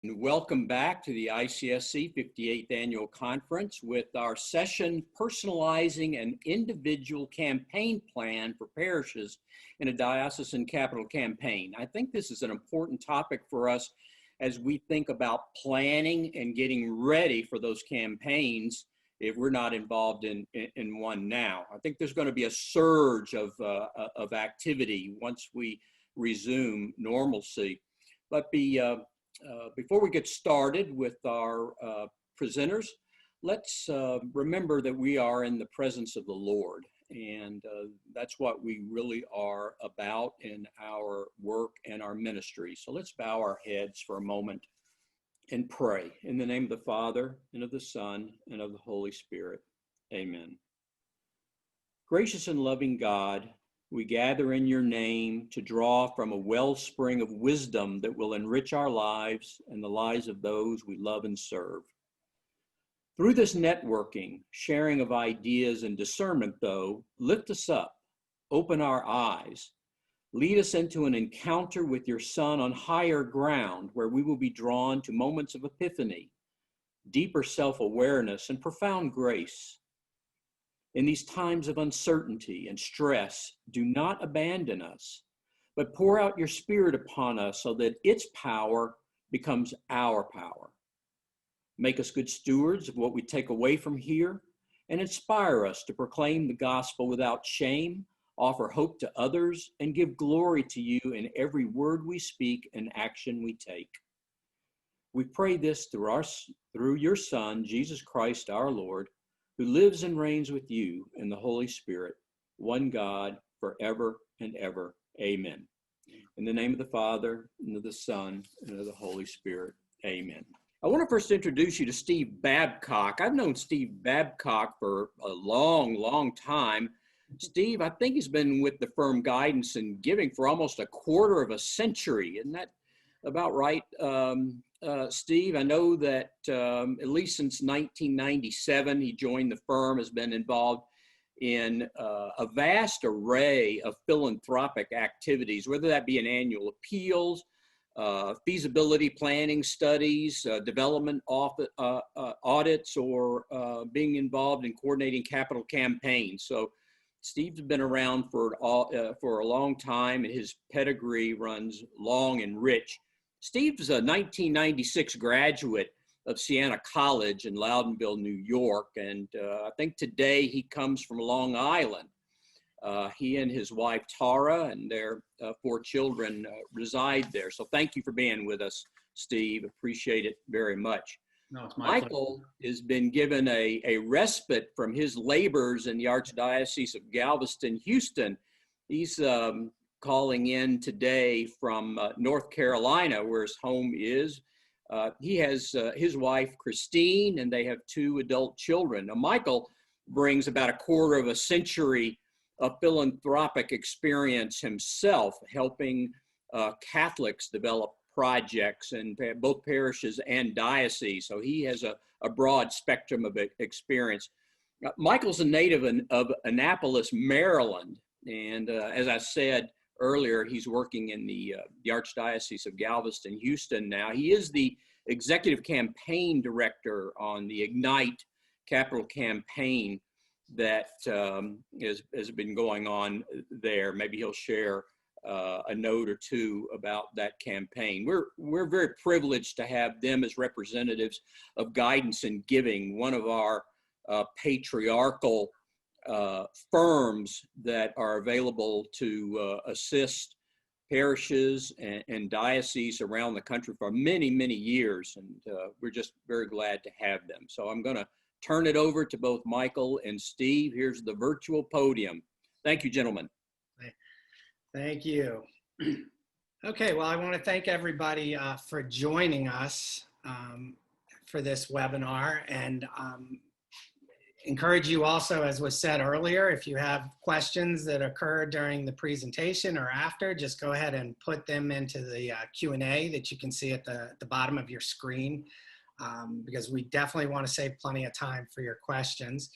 Welcome back to the ICSC 58th Annual Conference with our session, Personalizing an Individual Campaign Plan for Parishes in a Diocesan Capital Campaign. I think this is an important topic for us as we think about planning and getting ready for those campaigns if we're not involved in one now. I think there's going to be a surge of activity once we resume normalcy. But before we get started with our presenters, let's remember that we are in the presence of the Lord, and that's what we really are about in our work and our ministry. So let's bow our heads for a moment and pray. In the name of the Father, and of the Son, and of the Holy Spirit. Amen. Gracious and loving God, we gather in your name to draw from a wellspring of wisdom that will enrich our lives and the lives of those we love and serve. Through this networking, sharing of ideas and discernment, though, lift us up, open our eyes, lead us into an encounter with your Son on higher ground where we will be drawn to moments of epiphany, deeper self-awareness, and profound grace. In these times of uncertainty and stress, do not abandon us, but pour out your Spirit upon us so that its power becomes our power. Make us good stewards of what we take away from here and inspire us to proclaim the gospel without shame, offer hope to others, and give glory to you in every word we speak and action we take. We pray this through your Son, Jesus Christ our Lord, who lives and reigns with you in the Holy Spirit, one God, forever and ever. Amen. In the name of the Father, and of the Son, and of the Holy Spirit. Amen. I want to first introduce you to Steve Babcock. I've known Steve Babcock for a long time. Steve, I think he's been with the firm Guidance and Giving for almost a quarter of a century. Isn't that about right, Steve? I know that at least since 1997, he joined the firm, has been involved in a vast array of philanthropic activities, whether that be in annual appeals, feasibility planning studies, development audits, or being involved in coordinating capital campaigns. So Steve's been around for a long time, and his pedigree runs long and rich. Steve's a 1996 graduate of Siena College in Loudonville, New York, and I think today he comes from Long Island. He and his wife Tara and their 4 children reside there. So thank you for being with us, Steve. Appreciate it very much. No, it's my Michael has been given a respite from his labors in the Archdiocese of Galveston, Houston. He's calling in today from North Carolina, where his home is. He has his wife, Christine, and they have 2 adult children. Now, Michael brings about a quarter of a century of philanthropic experience himself, helping Catholics develop projects in both parishes and dioceses. So he has a broad spectrum of experience. Michael's a native of Annapolis, Maryland. And as I said earlier, he's working in the Archdiocese of Galveston, Houston now. He is the executive campaign director on the Ignite capital campaign that has been going on there. Maybe he'll share a note or two about that campaign. We're very privileged to have them as representatives of Guidance and Giving, one of our patriarchal firms that are available to assist parishes and dioceses around the country for many years, and we're just very glad to have them. So I'm going to turn it over to both Michael and Steve. Here's the virtual podium. Thank you, gentlemen. Thank you. Okay, well, I want to thank everybody for joining us for this webinar, and encourage you also, as was said earlier, if you have questions that occur during the presentation or after, just go ahead and put them into the Q&A that you can see at the bottom of your screen, because we definitely want to save plenty of time for your questions.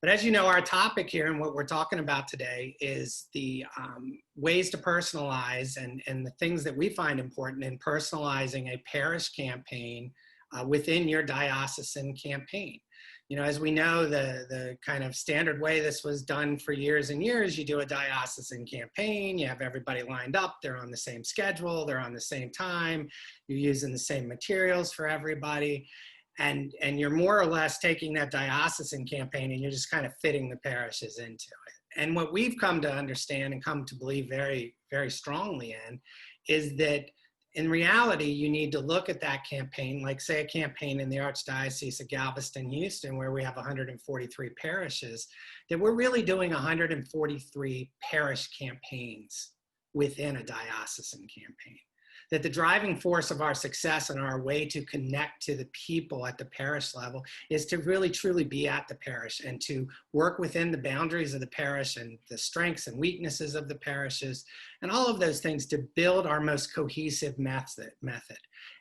But as you know, our topic here and what we're talking about today is the ways to personalize and the things that we find important in personalizing a parish campaign within your diocesan campaign. You know, as we know, the kind of standard way this was done for years and years, you do a diocesan campaign, you have everybody lined up, they're on the same schedule, they're on the same time, you're using the same materials for everybody. And you're more or less taking that diocesan campaign and you're just kind of fitting the parishes into it. And what we've come to understand and come to believe very, very strongly in is that in reality, you need to look at that campaign, like say a campaign in the Archdiocese of Galveston, Houston, where we have 143 parishes, that we're really doing 143 parish campaigns within a diocesan campaign. That the driving force of our success and our way to connect to the people at the parish level is to really truly be at the parish and to work within the boundaries of the parish and the strengths and weaknesses of the parishes and all of those things to build our most cohesive method.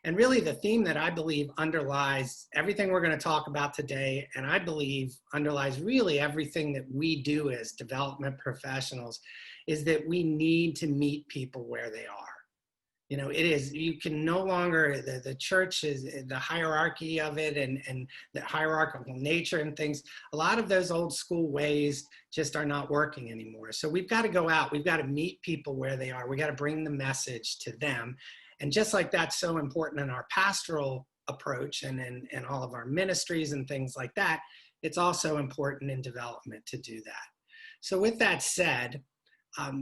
And really the theme that I believe underlies everything we're going to talk about today, and I believe underlies really everything that we do as development professionals, is that we need to meet people where they are. You know, it is, you can no longer, the church is the hierarchy of it and the hierarchical nature and things. A lot of those old school ways just are not working anymore. So we've got to go out, we've got to meet people where they are. We got to bring the message to them. And just like that's so important in our pastoral approach and in all of our ministries and things like that, it's also important in development to do that. So with that said,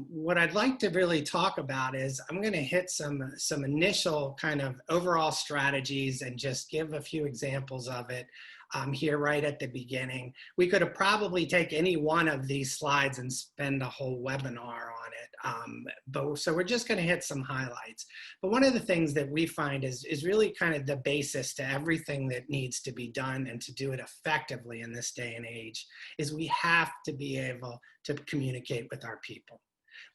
what I'd like to really talk about is I'm going to hit some initial kind of overall strategies and just give a few examples of it here right at the beginning. We could have probably taken any one of these slides and spend a whole webinar on it. So we're just going to hit some highlights. But one of the things that we find is really kind of the basis to everything that needs to be done and to do it effectively in this day and age is we have to be able to communicate with our people.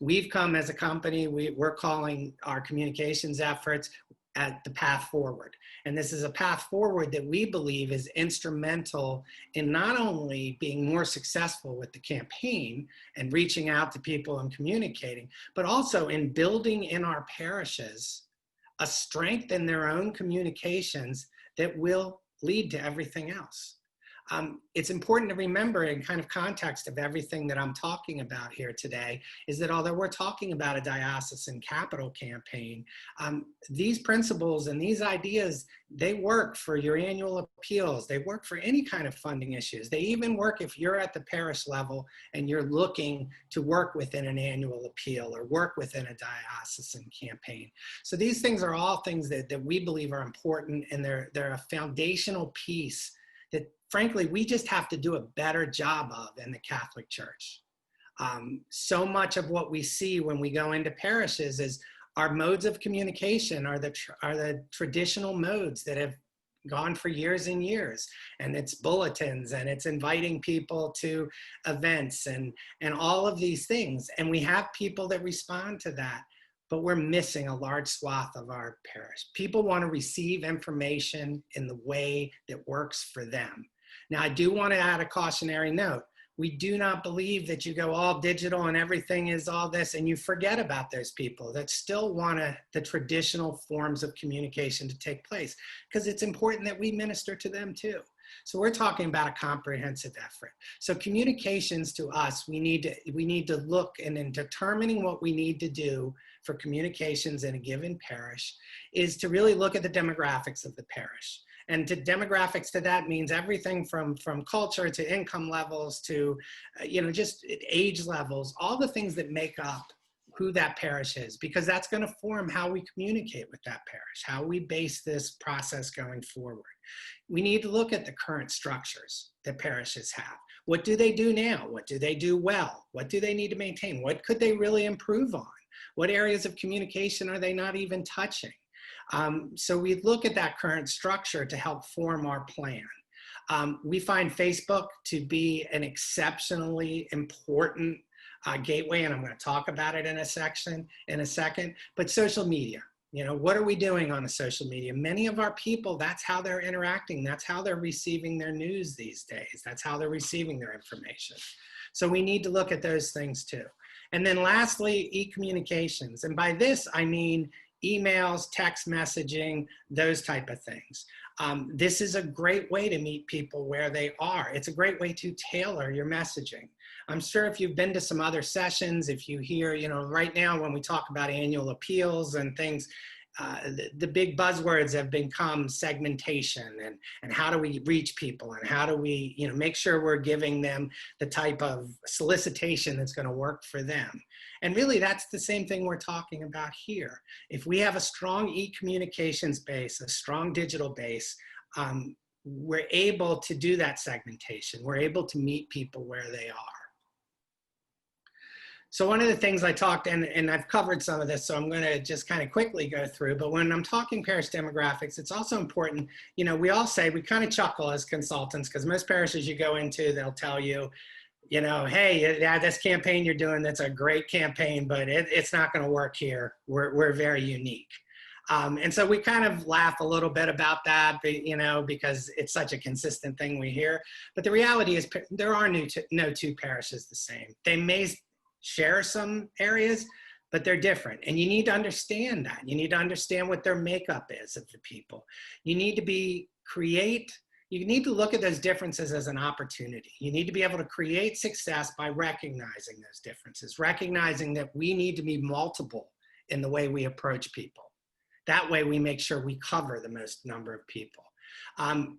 We've come as a company, we're calling our communications efforts at the path forward. And this is a path forward that we believe is instrumental in not only being more successful with the campaign and reaching out to people and communicating, but also in building in our parishes a strength in their own communications that will lead to everything else. It's important to remember in kind of context of everything that I'm talking about here today is that although we're talking about a diocesan capital campaign, these principles and these ideas, they work for your annual appeals. They work for any kind of funding issues. They even work if you're at the parish level and you're looking to work within an annual appeal or work within a diocesan campaign. So these things are all things that we believe are important, and they're a foundational piece that frankly, we just have to do a better job of in the Catholic Church. So much of what we see when we go into parishes is our modes of communication are the traditional modes that have gone for years and years. And it's bulletins and it's inviting people to events and all of these things. And we have people that respond to that, but we're missing a large swath of our parish. People want to receive information in the way that works for them. Now, I do want to add a cautionary note. We do not believe that you go all digital and everything is all this and you forget about those people that still want the traditional forms of communication to take place, because it's important that we minister to them too. So we're talking about a comprehensive effort. So communications to us, we need to look, and in determining what we need to do for communications in a given parish is to really look at the demographics of the parish. And to demographics to that means everything from culture to income levels to, just age levels, all the things that make up who that parish is, because that's going to form how we communicate with that parish, how we base this process going forward. We need to look at the current structures that parishes have. What do they do now? What do they do well? What do they need to maintain? What could they really improve on? What areas of communication are they not even touching? So we look at that current structure to help form our plan. We find Facebook to be an exceptionally important gateway, and I'm going to talk about it in a second, but social media. You know, what are we doing on the social media? Many of our people, that's how they're interacting. That's how they're receiving their news these days. That's how they're receiving their information. So we need to look at those things too. And then lastly, e-communications. And by this, I mean emails, text messaging, those type of things. This is a great way to meet people where they are. It's a great way to tailor your messaging. I'm sure if you've been to some other sessions, if you hear, you know, right now when we talk about annual appeals and things, the big buzzwords have become segmentation and how do we reach people and how do we, you know, make sure we're giving them the type of solicitation that's going to work for them. And really that's the same thing we're talking about here. If we have a strong e-communications base, a strong digital base, we're able to do that segmentation. We're able to meet people where they are. So one of the things I talked, and I've covered some of this, so I'm going to just kind of quickly go through, but when I'm talking parish demographics, it's also important, you know, we all say, we kind of chuckle as consultants, because most parishes you go into, they'll tell you, you know, hey, yeah, this campaign you're doing, that's a great campaign, but it's not going to work here. We're very unique. And so we kind of laugh a little bit about that, you know, because it's such a consistent thing we hear. But the reality is there are no two parishes the same. They may share some areas, but they're different. And you need to understand that. You need to understand what their makeup is of the people. You need to you need to look at those differences as an opportunity. You need to be able to create success by recognizing those differences, recognizing that we need to be multiple in the way we approach people. That way we make sure we cover the most number of people.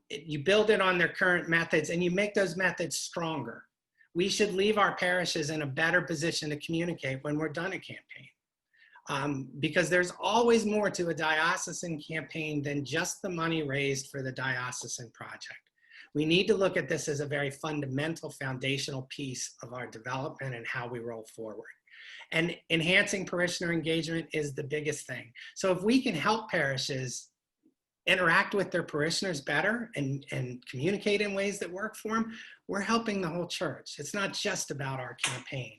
You build it on their current methods and you make those methods stronger. We should leave our parishes in a better position to communicate when we're done a campaign. Because there's always more to a diocesan campaign than just the money raised for the diocesan project. We need to look at this as a very fundamental, foundational piece of our development and how we roll forward. And enhancing parishioner engagement is the biggest thing. So if we can help parishes interact with their parishioners better and communicate in ways that work for them, we're helping the whole church. It's not just about our campaign.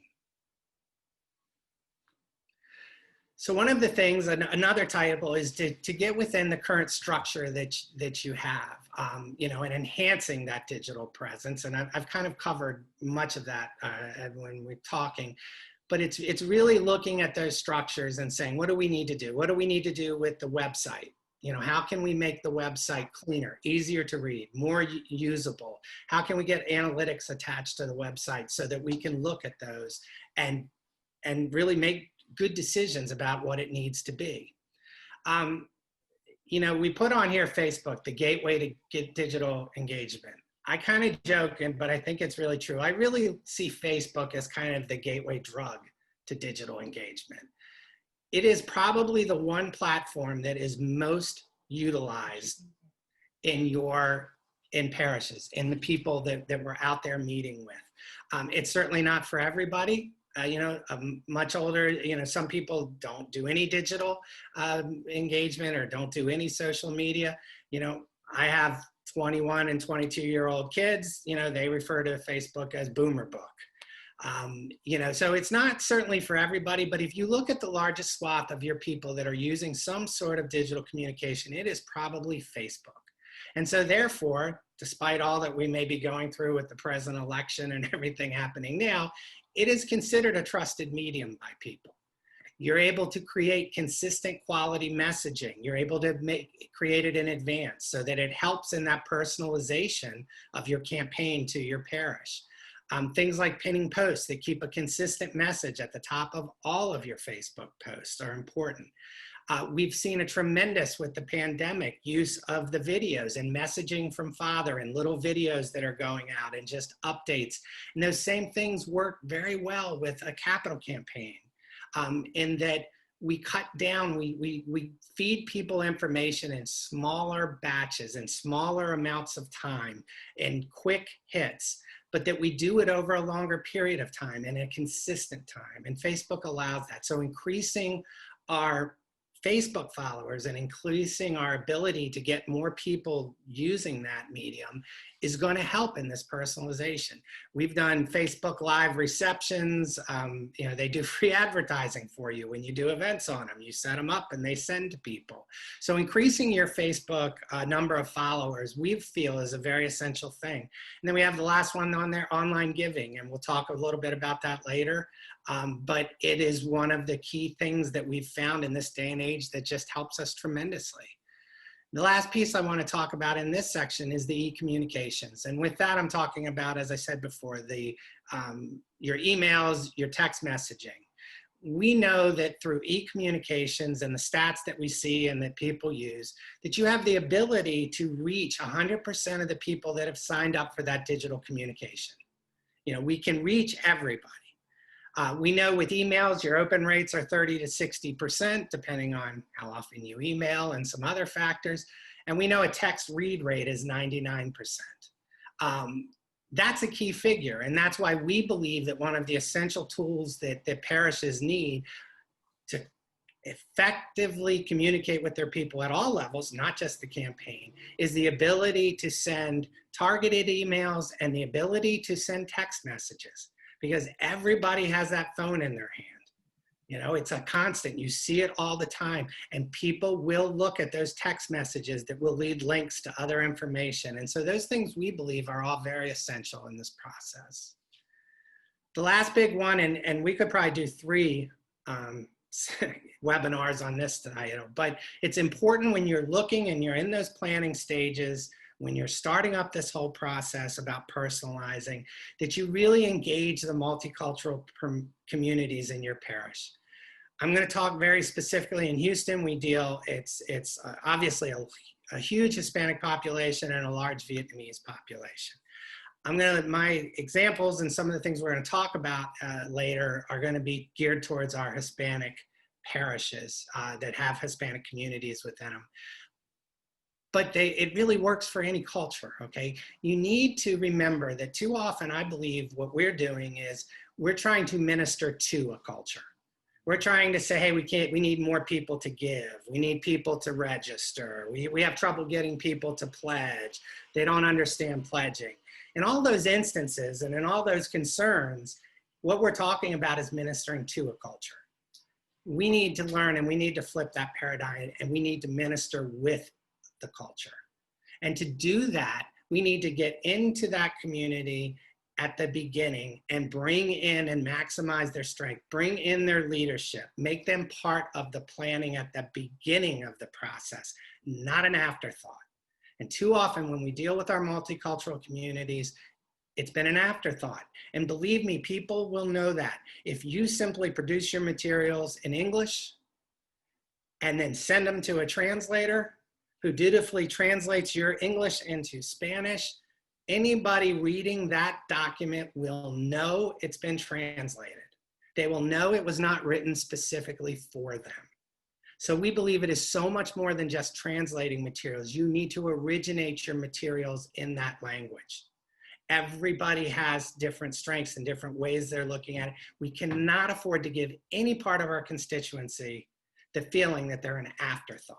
So one of the things, another title is to get within the current structure that you have, you know, and enhancing that digital presence. And I've kind of covered much of that when we're talking, but it's really looking at those structures and saying, what do we need to do? What do we need to do with the website? You know, how can we make the website cleaner, easier to read, more usable? How can we get analytics attached to the website so that we can look at those and really make good decisions about what it needs to be? You know, we put on here Facebook, the gateway to get digital engagement. I kind of joke, but I think it's really true. I really see Facebook as kind of the gateway drug to digital engagement. It is probably the one platform that is most utilized in parishes, in the people that we're out there meeting with. It's certainly not for everybody. You know, much older, you know, some people don't do any digital engagement or don't do any social media. You know, I have 21 and 22-year-old kids, you know, they refer to Facebook as boomer book. You know, so it's not certainly for everybody, but if you look at the largest swath of your people that are using some sort of digital communication, it is probably Facebook. And so therefore, despite all that we may be going through with the present election and everything happening now, it is considered a trusted medium by people. You're able to create consistent quality messaging. You're able to create it in advance so that it helps in that personalization of your campaign to your parish. Things like pinning posts that keep a consistent message at the top of all of your Facebook posts are important. We've seen a tremendous, with the pandemic, use of the videos and messaging from Father and little videos that are going out and just updates. And those same things work very well with a capital campaign, in that we cut down, we feed people information in smaller batches and smaller amounts of time in quick hits, but that we do it over a longer period of time and a consistent time. And Facebook allows that. So increasing our Facebook followers and increasing our ability to get more people using that medium is going to help in this personalization. We've done Facebook Live receptions. They do free advertising for you when you do events on them. You set them up and they send to people. So increasing your Facebook number of followers, we feel, is a very essential thing. And then we have the last one on there, online giving, and we'll talk a little bit about that later. But it is one of the key things that we've found in this day and age that just helps us tremendously. The last piece I want to talk about in this section is the e-communications. And with that, I'm talking about, as I said before, your emails, your text messaging. We know that through e-communications and the stats that we see and that people use, that you have the ability to reach 100% of the people that have signed up for that digital communication. We can reach everybody. We know with emails, your open rates are 30 to 60%, depending on how often you email and some other factors. And we know a text read rate is 99%. That's a key figure. And that's why we believe that one of the essential tools that parishes need to effectively communicate with their people at all levels, not just the campaign, is the ability to send targeted emails and the ability to send text messages. Because everybody has that phone in their hand. It's a constant. You see it all the time. And people will look at those text messages that will lead links to other information. And so those things we believe are all very essential in this process. The last big one, and we could probably do 3 webinars on this tonight, but it's important when you're looking and you're in those planning stages, when you're starting up this whole process about personalizing, that you really engage the multicultural communities in your parish. I'm going to talk very specifically in Houston. It's obviously a huge Hispanic population and a large Vietnamese population. My examples and some of the things we're going to talk about later are going to be geared towards our Hispanic parishes that have Hispanic communities within them. But it really works for any culture, okay? You need to remember that too often, I believe what we're doing is we're trying to minister to a culture. We're trying to say, hey, we need more people to give. We need people to register. We have trouble getting people to pledge. They don't understand pledging. In all those instances and in all those concerns, what we're talking about is ministering to a culture. We need to learn and we need to flip that paradigm and we need to minister with the culture. And to do that, we need to get into that community at the beginning and bring in and maximize their strength, bring in their leadership, make them part of the planning at the beginning of the process, not an afterthought. And too often when we deal with our multicultural communities, it's been an afterthought. And believe me, people will know that. If you simply produce your materials in English and then send them to a translator who dutifully translates your English into Spanish, anybody reading that document will know it's been translated. They will know it was not written specifically for them. So we believe it is so much more than just translating materials. You need to originate your materials in that language. Everybody has different strengths and different ways they're looking at it. We cannot afford to give any part of our constituency the feeling that they're an afterthought.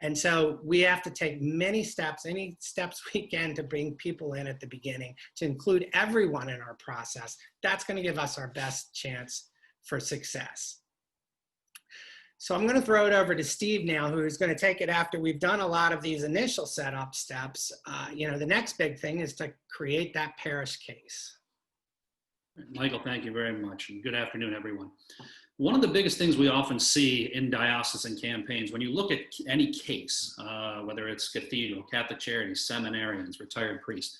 And so we have to take many steps, any steps we can to bring people in at the beginning, to include everyone in our process. That's going to give us our best chance for success. So I'm going to throw it over to Steve now, who's going to take it after we've done a lot of these initial setup steps. The next big thing is to create that parish case. Michael, thank you very much. And good afternoon, everyone. One of the biggest things we often see in diocesan campaigns, when you look at any case, whether it's cathedral, Catholic charities, seminarians, retired priests,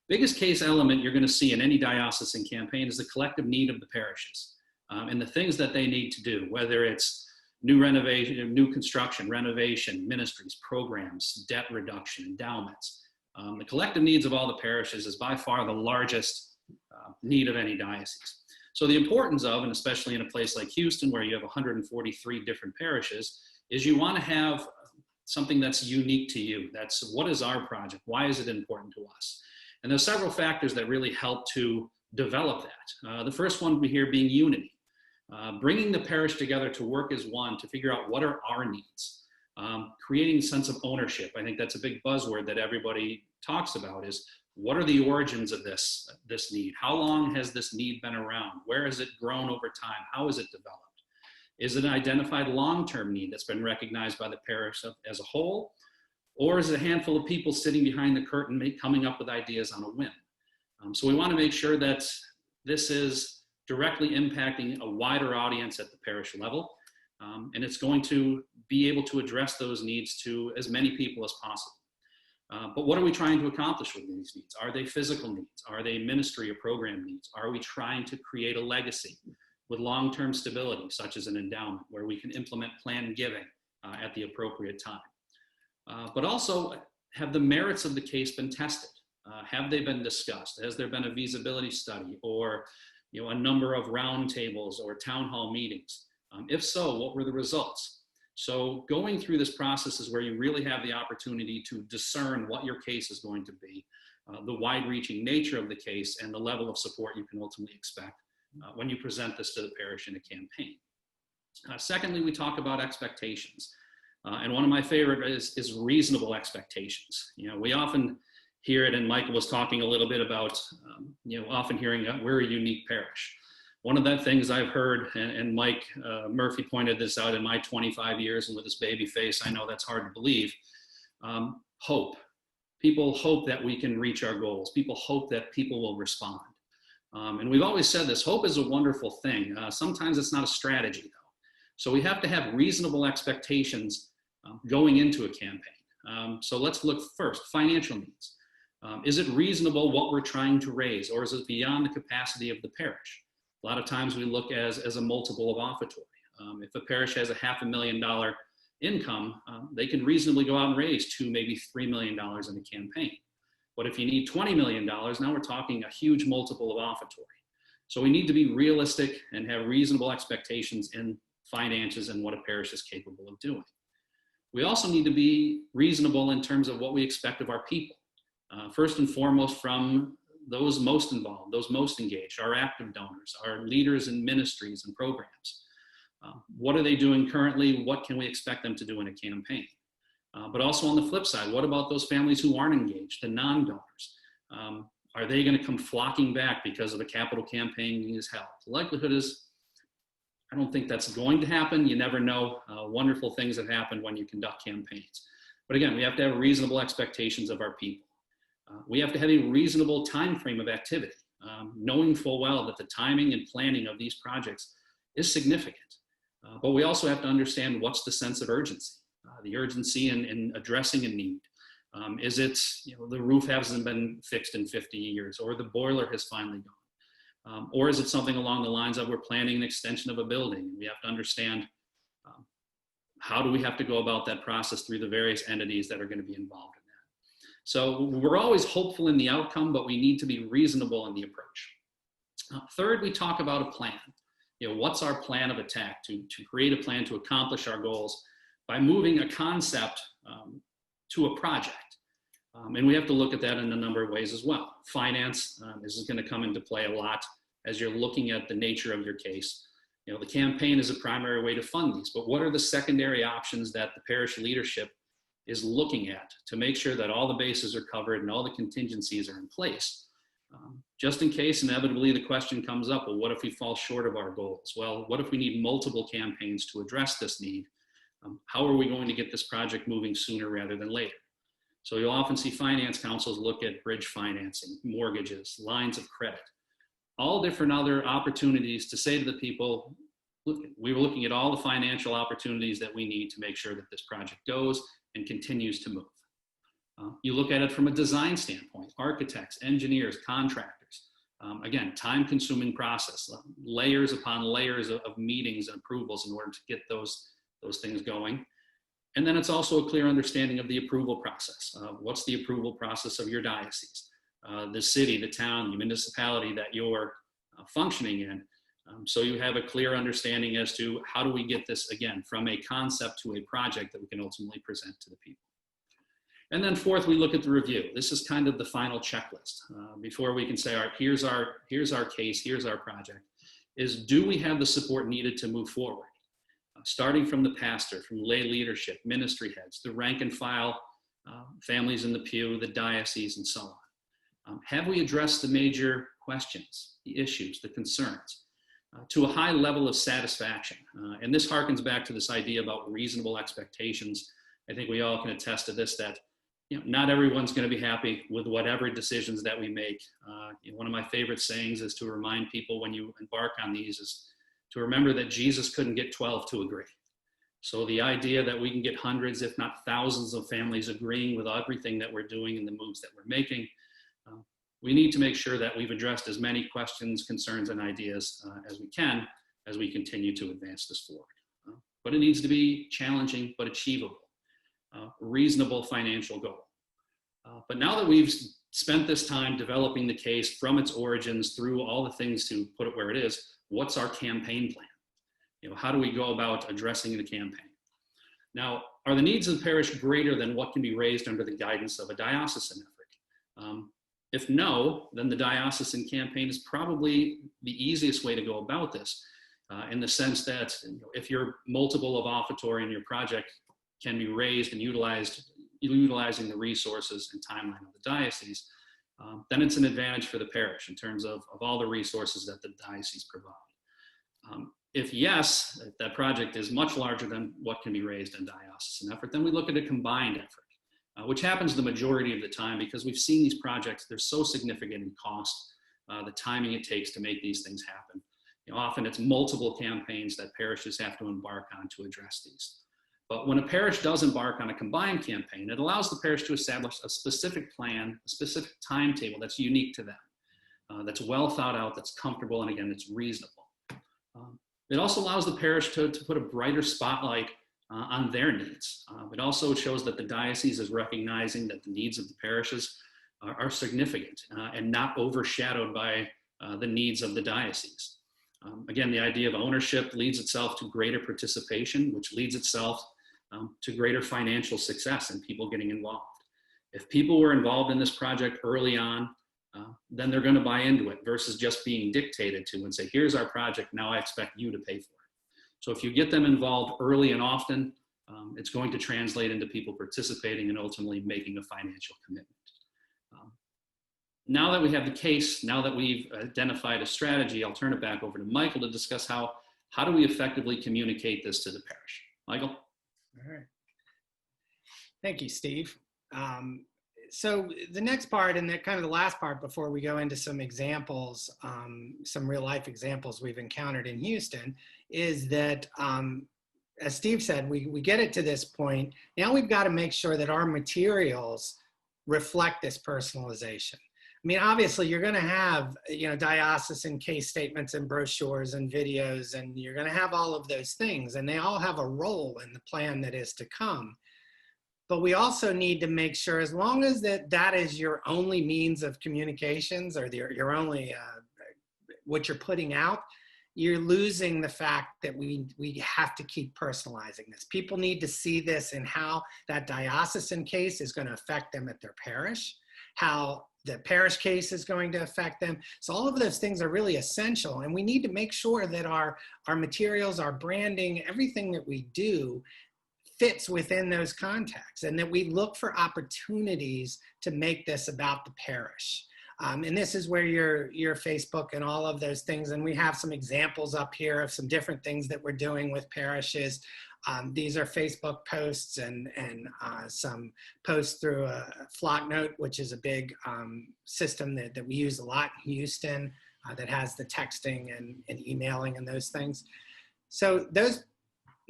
biggest case element you're going to see in any diocesan campaign is the collective need of the parishes and the things that they need to do, whether it's new renovation, new construction, renovation, ministries, programs, debt reduction, endowments. The collective needs of all the parishes is by far the largest need of any diocese. So the importance of, and especially in a place like Houston where you have 143 different parishes, is you want to have something that's unique to you. That's what is our project? Why is it important to us? And there's several factors that really help to develop that. The first one here being unity. bringing the parish together to work as one, to figure out what are our needs, creating a sense of ownership. I think that's a big buzzword that everybody talks about is, what are the origins of this need? How long has this need been around? Where has it grown over time? How has it developed? Is it an identified long-term need that's been recognized by the parish as a whole? Or is it a handful of people sitting behind the curtain coming up with ideas on a whim? So we want to make sure that this is directly impacting a wider audience at the parish level. And it's going to be able to address those needs to as many people as possible. But what are we trying to accomplish with these needs? Are they physical needs? Are they ministry or program needs? Are we trying to create a legacy with long-term stability, such as an endowment, where we can implement planned giving at the appropriate time? But also, have the merits of the case been tested? Have they been discussed? Has there been a feasibility study or a number of roundtables or town hall meetings? If so, what were the results? So going through this process is where you really have the opportunity to discern what your case is going to be, the wide-reaching nature of the case, and the level of support you can ultimately expect when you present this to the parish in a campaign. Secondly, we talk about expectations. And one of my favorite is reasonable expectations. We often hear it, and Michael was talking a little bit about, often hearing we're a unique parish. One of the things I've heard, and Mike Murphy pointed this out in my 25 years, and with his baby face, I know that's hard to believe. Hope. People hope that we can reach our goals. People hope that people will respond. And we've always said this, hope is a wonderful thing. Sometimes it's not a strategy, though. So we have to have reasonable expectations going into a campaign. So let's look first, financial needs. Is it reasonable what we're trying to raise, or is it beyond the capacity of the parish? A lot of times we look as a multiple of offertory. If a parish has a $500,000 income, they can reasonably go out and raise $2, maybe $3 million in a campaign. But if you need $20 million, now we're talking a huge multiple of offertory. So we need to be realistic and have reasonable expectations in finances and what a parish is capable of doing. We also need to be reasonable in terms of what we expect of our people. First and foremost, from those most involved, those most engaged, our active donors, our leaders in ministries and programs. What are they doing currently? What can we expect them to do in a campaign? But also on the flip side, what about those families who aren't engaged, the non-donors? Are they going to come flocking back because of the capital campaign is held? The likelihood is, I don't think that's going to happen. You never know. Wonderful things have happened when you conduct campaigns. But again, we have to have reasonable expectations of our people. We have to have a reasonable time frame of activity, knowing full well that the timing and planning of these projects is significant. But we also have to understand what's the sense of urgency, the urgency in addressing a need. Is it, the roof hasn't been fixed in 50 years, or the boiler has finally gone? Or is it something along the lines of we're planning an extension of a building? We have to understand how do we have to go about that process through the various entities that are going to be involved in that. So we're always hopeful in the outcome, but we need to be reasonable in the approach. Third, we talk about a plan. What's our plan of attack to create a plan to accomplish our goals by moving a concept to a project. And we have to look at that in a number of ways as well. Finance is going to come into play a lot as you're looking at the nature of your case. The campaign is a primary way to fund these, but what are the secondary options that the parish leadership is looking at to make sure that all the bases are covered and all the contingencies are in place? Just in case inevitably the question comes up, well, what if we fall short of our goals? Well, what if we need multiple campaigns to address this need? How are we going to get this project moving sooner rather than later? So you'll often see finance councils look at bridge financing, mortgages, lines of credit, all different other opportunities to say to the people, look, we were looking at all the financial opportunities that we need to make sure that this project goes and continues to move. You look at it from a design standpoint, architects, engineers, contractors. Again, time-consuming process, layers upon layers of meetings and approvals in order to get those things going. And then it's also a clear understanding of the approval process. What's the approval process of your diocese, the city, the town, the municipality that you're functioning in. So you have a clear understanding as to how do we get this, again, from a concept to a project that we can ultimately present to the people. And then fourth, we look at the review. This is kind of the final checklist before we can say, all right, here's our case, here's our project. is, do we have the support needed to move forward? Starting from the pastor, from lay leadership, ministry heads, the rank and file, families in the pew, the diocese, and so on. Have we addressed the major questions, the issues, the concerns, to a high level of satisfaction? And this harkens back to this idea about reasonable expectations. I think we all can attest to this, that not everyone's going to be happy with whatever decisions that we make. One of my favorite sayings is to remind people when you embark on these is to remember that Jesus couldn't get 12 to agree. So the idea that we can get hundreds, if not thousands of families agreeing with everything that we're doing and the moves that we're making, we need to make sure that we've addressed as many questions, concerns, and ideas as we can as we continue to advance this forward. But it needs to be challenging but achievable. Reasonable financial goal. But now that we've spent this time developing the case from its origins through all the things to put it where it is, what's our campaign plan? How do we go about addressing the campaign? Now, are the needs of the parish greater than what can be raised under the guidance of a diocesan effort? If no, then the diocesan campaign is probably the easiest way to go about this, in the sense that if your multiple of offertory in your project can be raised and utilizing the resources and timeline of the diocese, then it's an advantage for the parish in terms of all the resources that the diocese provide. If yes, if that project is much larger than what can be raised in diocesan effort, then we look at a combined effort, which happens the majority of the time because we've seen these projects, they're so significant in cost, the timing it takes to make these things happen. Often it's multiple campaigns that parishes have to embark on to address these. But when a parish does embark on a combined campaign, it allows the parish to establish a specific plan, a specific timetable that's unique to them, that's well thought out, that's comfortable, and again, it's reasonable. It also allows the parish to put a brighter spotlight on their needs. It also shows that the diocese is recognizing that the needs of the parishes are significant and not overshadowed by the needs of the diocese. Again, the idea of ownership leads itself to greater participation, which leads itself to greater financial success and people getting involved. If people were involved in this project early on, then they're going to buy into it versus just being dictated to and say, here's our project, now I expect you to pay for it. So if you get them involved early and often, it's going to translate into people participating and ultimately making a financial commitment. Now that we have the case, now that we've identified a strategy, I'll turn it back over to Michael to discuss how do we effectively communicate this to the parish. Michael? All right. Thank you, Steve. So the next part, and the kind of the last part before we go into some examples, some real life examples we've encountered in Houston, is that, as Steve said, we get it to this point. Now we've got to make sure that our materials reflect this personalization. I mean, obviously, you're going to have, diocesan case statements and brochures and videos, and you're going to have all of those things, and they all have a role in the plan that is to come. But we also need to make sure, as long as that is your only means of communications or your only, what you're putting out, you're losing the fact that we have to keep personalizing this. People need to see this and how that diocesan case is going to affect them at their parish, how the parish case is going to affect them. So all of those things are really essential. And we need to make sure that our materials, our branding, everything that we do fits within those contexts, and that we look for opportunities to make this about the parish. And this is where your Facebook and all of those things, and we have some examples up here of some different things that we're doing with parishes. These are Facebook posts and some posts through a Flocknote, which is a big system that we use a lot in Houston, that has the texting and emailing and those things. So those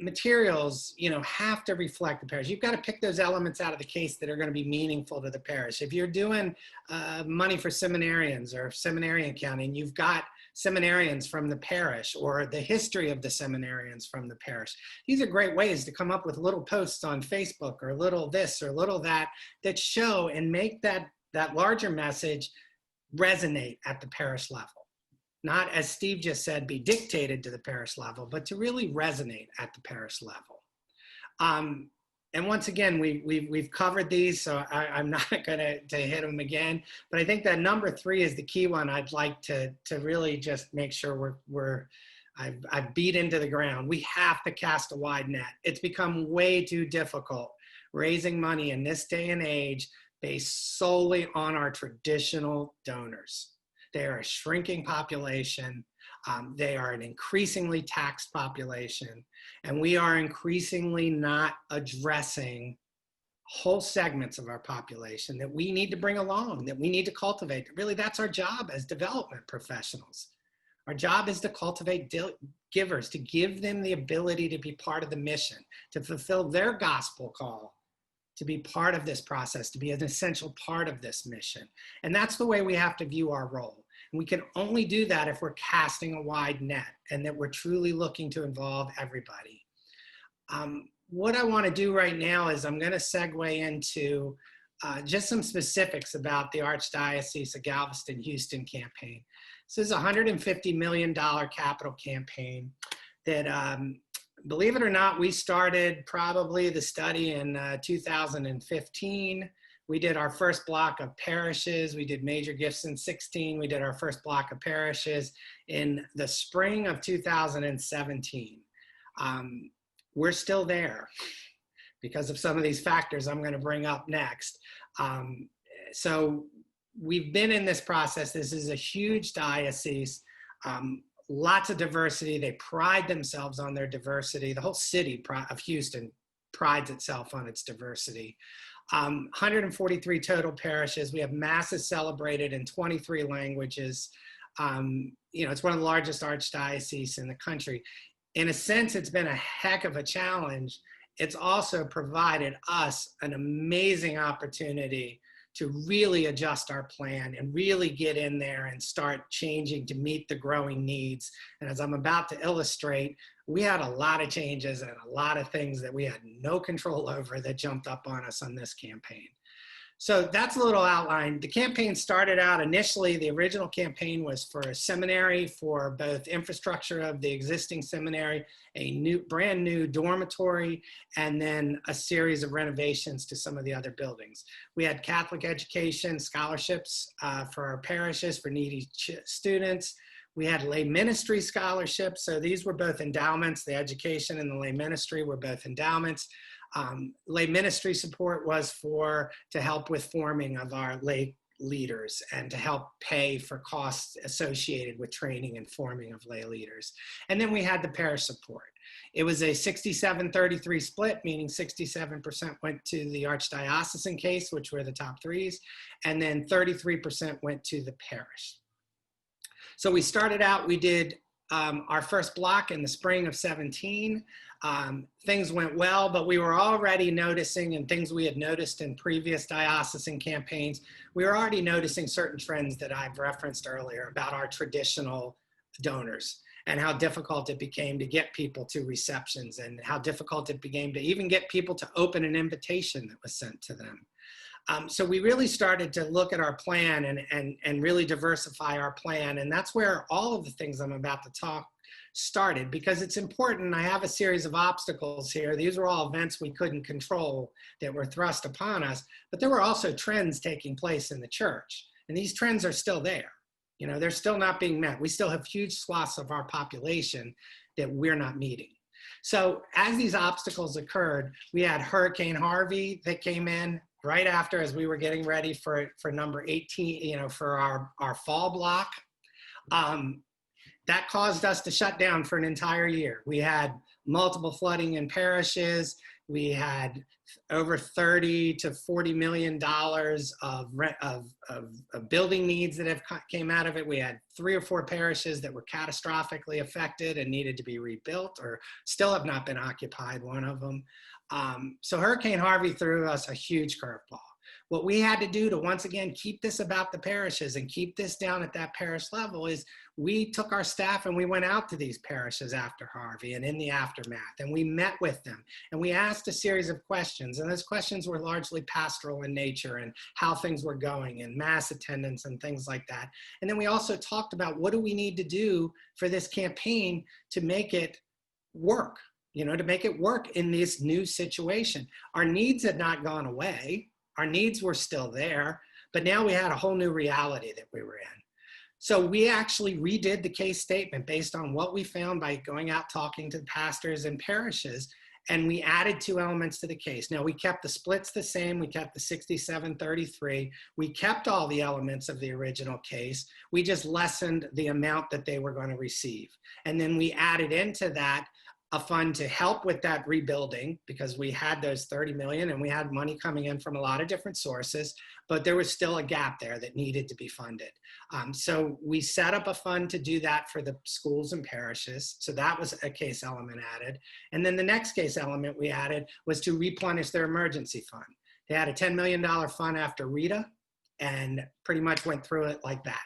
materials, have to reflect the parish. You've got to pick those elements out of the case that are going to be meaningful to the parish. If you're doing money for seminarians or seminarian counting, you've got seminarians from the parish or the history of the seminarians from the parish. These are great ways to come up with little posts on Facebook or little this or little that show and make that larger message resonate at the parish level. Not, as Steve just said, be dictated to the parish level, but to really resonate at the parish level. And And once again, we've covered these, so I'm not going to hit them again. But I think that number 3 is the key one. I'd like to really just make sure I've beat into the ground. We have to cast a wide net. It's become way too difficult raising money in this day and age based solely on our traditional donors. They are a shrinking population. They are an increasingly taxed population, and we are increasingly not addressing whole segments of our population that we need to bring along, that we need to cultivate. Really, that's our job as development professionals. Our job is to cultivate givers, to give them the ability to be part of the mission, to fulfill their gospel call, to be part of this process, to be an essential part of this mission. And that's the way we have to view our role. And we can only do that if we're casting a wide net and that we're truly looking to involve everybody. What I want to do right now is I'm going to segue into just some specifics about the Archdiocese of Galveston-Houston campaign. This is a $150 million capital campaign that, believe it or not, we started probably the study in 2015. We did our first block of parishes. We did major gifts in 16. We did our first block of parishes in the spring of 2017. We're still there because of some of these factors I'm going to bring up next. So we've been in this process. This is a huge diocese, lots of diversity. They pride themselves on their diversity. The whole city of Houston prides itself on its diversity. 143 total parishes. We have masses celebrated in 23 languages. It's one of the largest archdioceses in the country. In a sense, it's been a heck of a challenge. It's also provided us an amazing opportunity to really adjust our plan and really get in there and start changing to meet the growing needs. And as I'm about to illustrate, we had a lot of changes and a lot of things that we had no control over that jumped up on us on this campaign. So that's a little outline. The campaign started out initially, the original campaign was for a seminary, for both infrastructure of the existing seminary, a brand new dormitory, and then a series of renovations to some of the other buildings. We had Catholic education scholarships for our parishes for needy students. We had lay ministry scholarships. So these were both endowments. The education and the lay ministry were both endowments. Lay ministry support was to help with forming of our lay leaders and to help pay for costs associated with training and forming of lay leaders. And then we had the parish support. It was a 67-33 split, meaning 67% went to the archdiocesan case, which were the top 3s, and then 33% went to the parish. So we started out, we did our first block in the spring of 17. Things went well, but we were already noticing, and things we had noticed in previous diocesan campaigns, we were already noticing certain trends that I've referenced earlier about our traditional donors and how difficult it became to get people to receptions and how difficult it became to even get people to open an invitation that was sent to them. So we really started to look at our plan and really diversify our plan. And that's where all of the things I'm about to talk started, because it's important. I have a series of obstacles here. These were all events we couldn't control that were thrust upon us, but there were also trends taking place in the church. And these trends are still there. They're still not being met. We still have huge swaths of our population that we're not meeting. So as these obstacles occurred, we had Hurricane Harvey that came in right after, as we were getting ready for number 18, for our fall block. That caused us to shut down for an entire year. We had multiple flooding in parishes. We had over $30 to $40 million of building needs that came out of it. We had 3 or 4 parishes that were catastrophically affected and needed to be rebuilt, or still have not been occupied, one of them. So Hurricane Harvey threw us a huge curveball. What we had to do to, once again, keep this about the parishes and keep this down at that parish level is we took our staff and we went out to these parishes after Harvey and in the aftermath, and we met with them and we asked a series of questions. And those questions were largely pastoral in nature and how things were going and mass attendance and things like that. And then we also talked about what do we need to do for this campaign to make it work. to make it work in this new situation. Our needs had not gone away. Our needs were still there, but now we had a whole new reality that we were in. So we actually redid the case statement based on what we found by going out talking to the pastors and parishes, and we added 2 elements to the case. Now, we kept the splits the same. We kept the 67-33. We kept all the elements of the original case. We just lessened the amount that they were going to receive. And then we added into that a fund to help with that rebuilding, because we had those 30 million and we had money coming in from a lot of different sources, but there was still a gap there that needed to be funded. So we set up a fund to do that for the schools and parishes. So that was a case element added. And then the next case element we added was to replenish their emergency fund. They had a $10 million fund after Rita and pretty much went through it like that.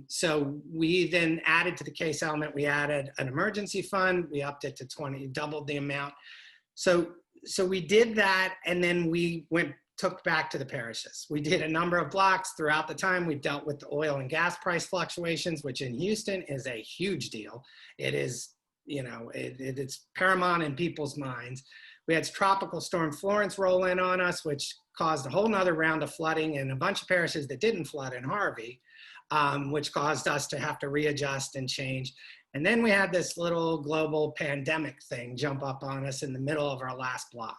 So we then added to the case element, we added an emergency fund, we upped it to 20, doubled the amount. So we did that, and then we took back to the parishes. We did a number of blocks throughout the time. We dealt with the oil and gas price fluctuations, which in Houston is a huge deal. It is, it's paramount in people's minds. We had Tropical Storm Florence roll in on us, which caused a whole nother round of flooding, and a bunch of parishes that didn't flood in Harvey, which caused us to have to readjust and change. And then we had this little global pandemic thing jump up on us in the middle of our last block.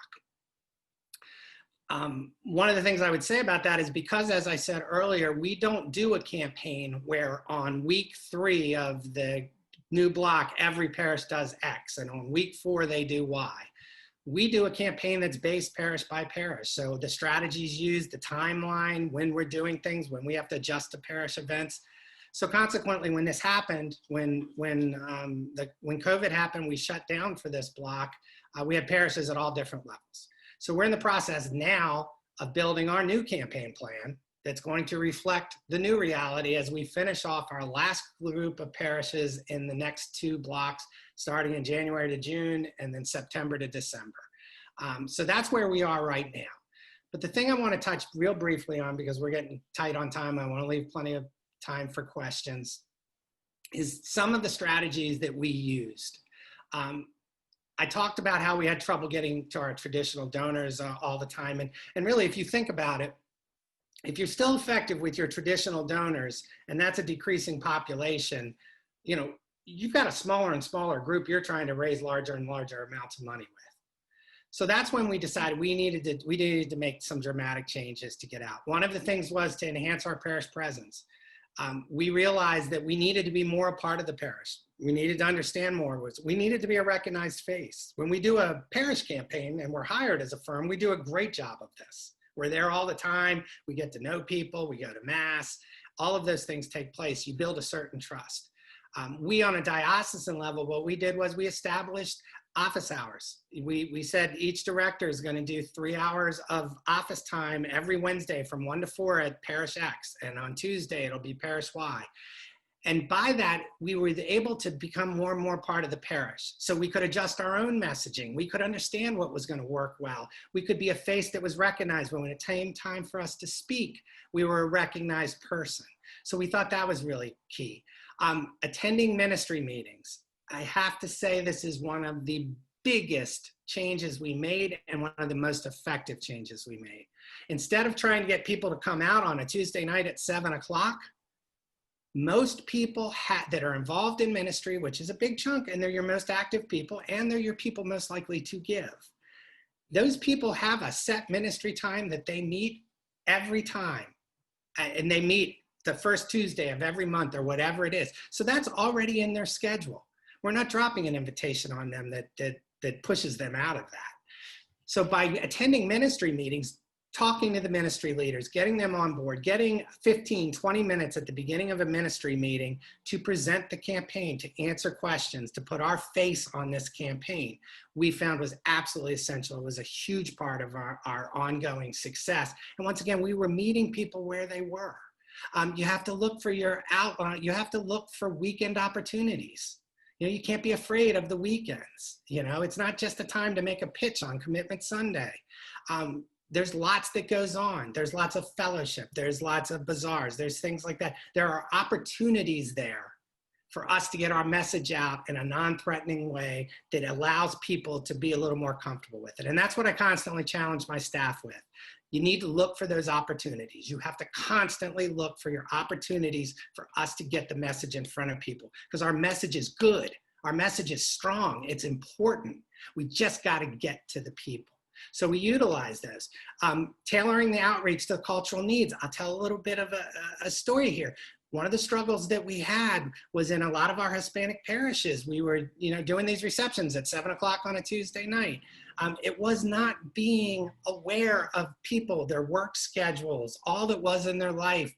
One of the things I would say about that is because, as I said earlier, we don't do a campaign where on week 3 of the new block, every parish does X, and on week 4, they do Y. We do a campaign that's based parish by parish. So the strategies used, the timeline, when we're doing things, when we have to adjust to parish events. So consequently, when this happened, when COVID happened, we shut down for this block. We had parishes at all different levels. So we're in the process now of building our new campaign plan that's going to reflect the new reality as we finish off our last group of parishes in the next 2 blocks, starting in January to June and then September to December. So that's where we are right now. But the thing I want to touch real briefly on, because we're getting tight on time, I want to leave plenty of time for questions, is some of the strategies that we used. I talked about how we had trouble getting to our traditional donors all the time. And really, if you think about it, if you're still effective with your traditional donors, and that's a decreasing population, you've got a smaller and smaller group you're trying to raise larger and larger amounts of money with. So that's when we decided we needed to make some dramatic changes to get out. One of the things was to enhance our parish presence. We realized that we needed to be more a part of the parish. We needed to understand more. We needed to be a recognized face. When we do a parish campaign and we're hired as a firm, we do a great job of this. We're there all the time. We get to know people. We go to mass. All of those things take place. You build a certain trust. We, on a diocesan level, what we did was we established office hours. We said each director is going to do 3 hours of office time every Wednesday from 1 to 4 at Parish X. And on Tuesday, it'll be Parish Y. And by that, we were able to become more and more part of the parish. So we could adjust our own messaging. We could understand what was going to work well. We could be a face that was recognized. When it came time for us to speak, we were a recognized person. So we thought that was really key. Attending ministry meetings. I have to say this is one of the biggest changes we made and one of the most effective changes we made. Instead of trying to get people to come out on a Tuesday night at 7 o'clock, most people that are involved in ministry, which is a big chunk, and they're your most active people, and they're your people most likely to give. Those people have a set ministry time that they meet every time, and they meet the first Tuesday of every month or whatever it is. So that's already in their schedule. We're not dropping an invitation on them that pushes them out of that. So by attending ministry meetings, talking to the ministry leaders, getting them on board, getting 15, 20 minutes at the beginning of a ministry meeting to present the campaign, to answer questions, to put our face on this campaign, we found was absolutely essential. It was a huge part of our ongoing success. And once again, we were meeting people where they were. You have to look for your outline. You have to look for weekend opportunities. You can't be afraid of the weekends. It's not just a time to make a pitch on Commitment Sunday. There's lots that goes on. There's lots of fellowship. There's lots of bazaars. There's things like that. There are opportunities there for us to get our message out in a non-threatening way that allows people to be a little more comfortable with it. And that's what I constantly challenge my staff with. You need to look for those opportunities. You have to constantly look for your opportunities for us to get the message in front of people, because our message is good. Our message is strong. It's important. We just got to get to the people. So we utilize those. Tailoring the outreach to cultural needs. I'll tell a little bit of a story here. One of the struggles that we had was in a lot of our Hispanic parishes. We were, doing these receptions at 7 o'clock on a Tuesday night. It was not being aware of people, their work schedules, all that was in their life,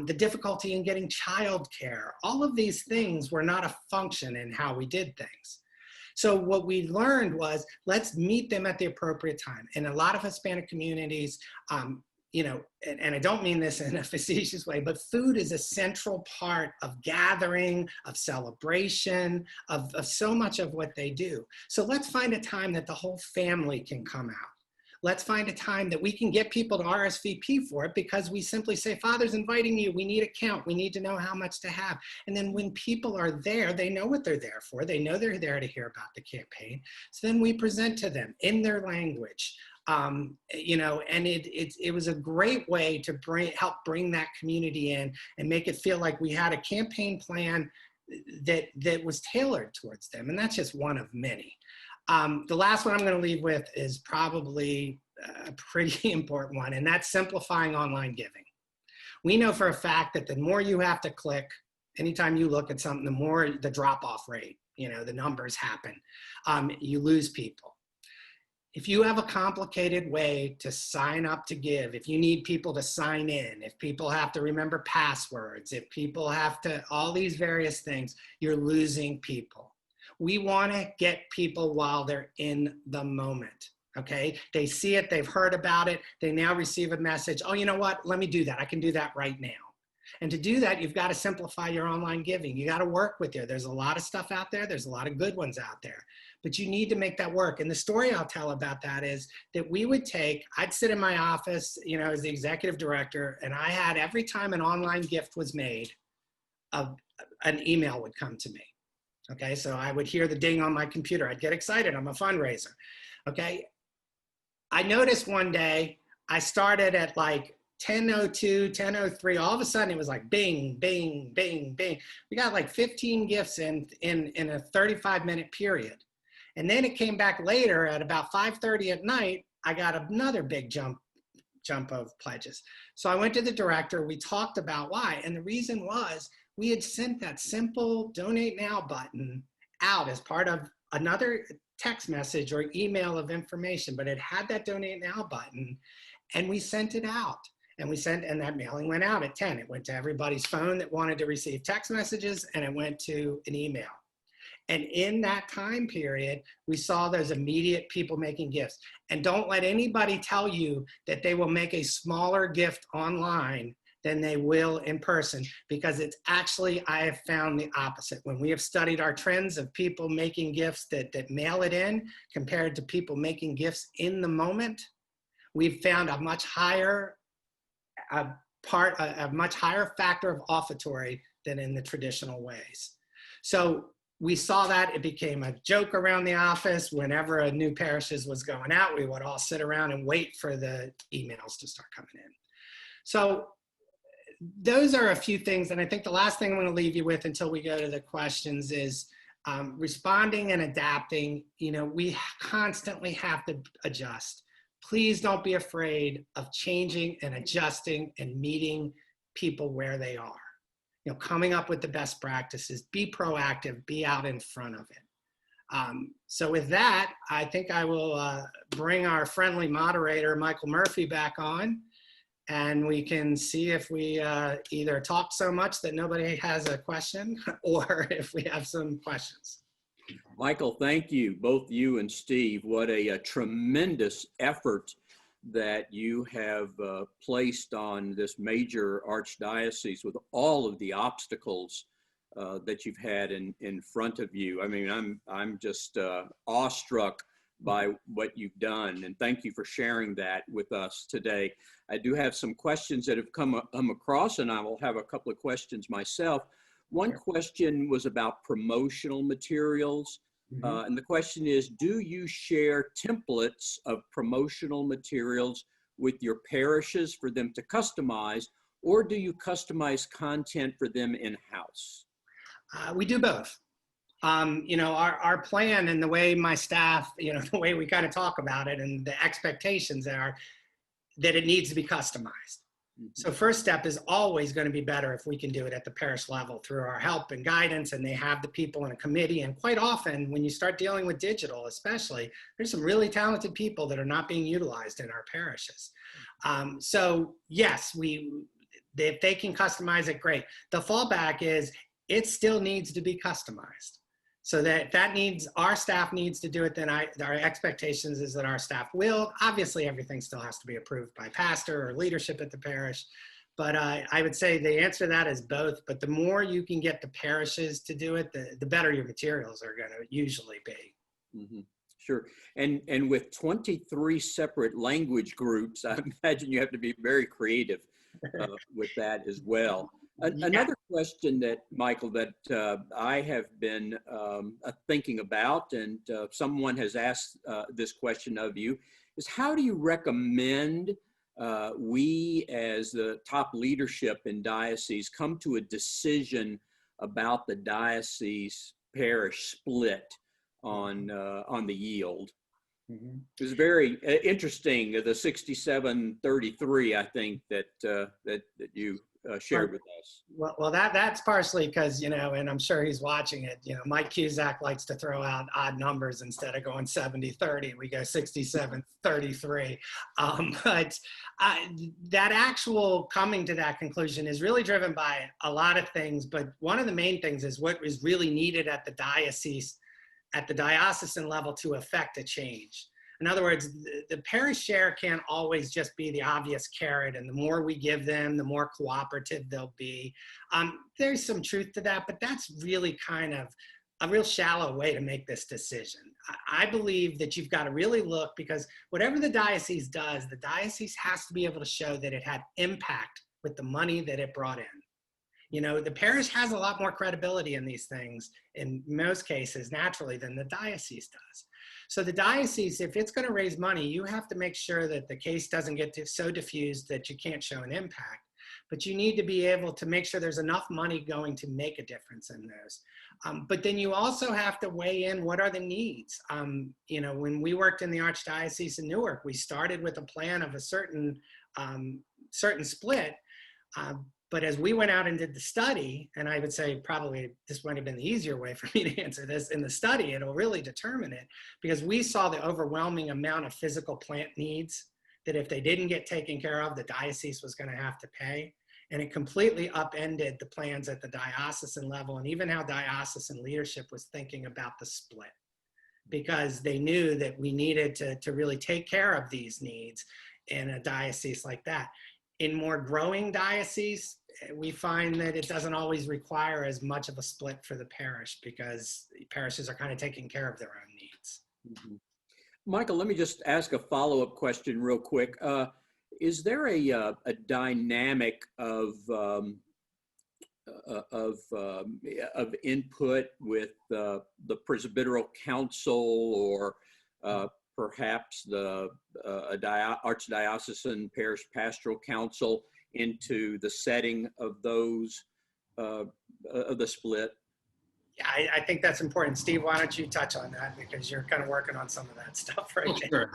the difficulty in getting childcare. All of these things were not a function in how we did things. So what we learned was, let's meet them at the appropriate time. In a lot of Hispanic communities, and I don't mean this in a facetious way, but food is a central part of gathering, of celebration, of so much of what they do. So let's find a time that the whole family can come out. Let's find a time that we can get people to RSVP for it, because we simply say, Father's inviting you, we need a count, we need to know how much to have. And then when people are there, they know what they're there for. They know they're there to hear about the campaign. So then we present to them in their language. And it was a great way to help bring that community in and make it feel like we had a campaign plan that was tailored towards them. And that's just one of many. The last one I'm going to leave with is probably a pretty important one, and that's simplifying online giving. We know for a fact that the more you have to click, anytime you look at something, the more the drop-off rate, the numbers happen. You lose people. If you have a complicated way to sign up to give, if you need people to sign in, if people have to remember passwords, if people have to, all these various things, you're losing people. We want to get people while they're in the moment, okay? They see it, they've heard about it, they now receive a message, oh, you know what, let me do that, I can do that right now. And to do that, you've got to simplify your online giving. You got to work with it. There's a lot of stuff out there, there's a lot of good ones out there, but you need to make that work. And the story I'll tell about that is that I'd sit in my office, as the executive director, and I had, every time an online gift was made, an email would come to me. Okay, so I would hear the ding on my computer. I'd get excited, I'm a fundraiser. Okay, I noticed one day, I started at like 10:02, 10:03, all of a sudden it was like bing, bing, bing, bing. We got like 15 gifts in a 35-minute period. And then it came back later at about 5:30 at night, I got another big jump of pledges. So I went to the director, we talked about why, and the reason was, we had sent that simple donate now button out as part of another text message or email of information, but it had that donate now button, and we sent it out. And that mailing went out at 10. It went to everybody's phone that wanted to receive text messages, and it went to an email. And in that time period, we saw those immediate people making gifts. And don't let anybody tell you that they will make a smaller gift online than they will in person, because it's actually, I have found the opposite. When we have studied our trends of people making gifts that mail it in compared to people making gifts in the moment, we've found a much higher factor of offertory than in the traditional ways. So we saw that. It became a joke around the office. Whenever a new Parishes was going out, we would all sit around and wait for the emails to start coming in. So those are a few things. And I think the last thing I'm going to leave you with until we go to the questions is responding and adapting. We constantly have to adjust. Please don't be afraid of changing and adjusting and meeting people where they are. Coming up with the best practices, be proactive, be out in front of it. So with that, I think I will bring our friendly moderator, Michael Murphy, back on, and we can see if we either talk so much that nobody has a question, or if we have some questions. Michael, thank you, both you and Steve. What a tremendous effort that you have placed on this major archdiocese with all of the obstacles that you've had in front of you. I mean, I'm just awestruck by what you've done, and thank you for sharing that with us today. I do have some questions that have come across, and I will have a couple of questions myself. One question was about promotional materials. And the question is, do you share templates of promotional materials with your parishes for them to customize, or do you customize content for them in-house? We do both. Our plan and the way my staff, the way we kind of talk about it and the expectations are that it needs to be customized. So first step is always going to be better if we can do it at the parish level through our help and guidance, and they have the people in a committee. And quite often when you start dealing with digital, especially, there's some really talented people that are not being utilized in our parishes. So yes, if they can customize it, great. The fallback is it still needs to be customized. So our staff needs to do it, then our expectations is that our staff will. Obviously, everything still has to be approved by pastor or leadership at the parish. But I would say the answer to that is both. But the more you can get the parishes to do it, the better your materials are going to usually be. Sure. And with 23 separate language groups, I imagine you have to be very creative with that as well. Another question that, Michael, that I have been thinking about, and someone has asked this question of you, is how do you recommend we as the top leadership in diocese come to a decision about the diocese parish split on the yield? It was very interesting, the 67-33, I think, that you shared with us. Well, that's partially because, and I'm sure he's watching it, Mike Cusack likes to throw out odd numbers instead of going 70-30. We go 67-33. But that actual coming to that conclusion is really driven by a lot of things. But one of the main things is what is really needed at the diocesan level to affect a change. In other words, the parish share can't always just be the obvious carrot, and the more we give them, the more cooperative they'll be. There's some truth to that, but that's really kind of a real shallow way to make this decision. I believe that you've got to really look, because whatever the diocese does, the diocese has to be able to show that it had impact with the money that it brought in. The parish has a lot more credibility in these things, in most cases, naturally, than the diocese does. So the diocese, if it's going to raise money, you have to make sure that the case doesn't get so diffused that you can't show an impact. But you need to be able to make sure there's enough money going to make a difference in those. But then you also have to weigh in what are the needs. When we worked in the Archdiocese of Newark, we started with a plan of a certain split. But as we went out and did the study, and I would say probably this might have been the easier way for me to answer this, in the study, it'll really determine it, because we saw the overwhelming amount of physical plant needs that if they didn't get taken care of, the diocese was going to have to pay. And it completely upended the plans at the diocesan level, and even how diocesan leadership was thinking about the split, because they knew that we needed to really take care of these needs in a diocese like that. In more growing dioceses, we find that it doesn't always require as much of a split for the parish, because parishes are kind of taking care of their own needs. Michael, let me just ask a follow-up question real quick. Is there a dynamic of input with the Presbyteral Council, or perhaps the Archdiocesan Parish Pastoral Council into the setting of those, of the split? Yeah, I think that's important. Steve, why don't you touch on that, because you're kind of working on some of that stuff right now. Sure.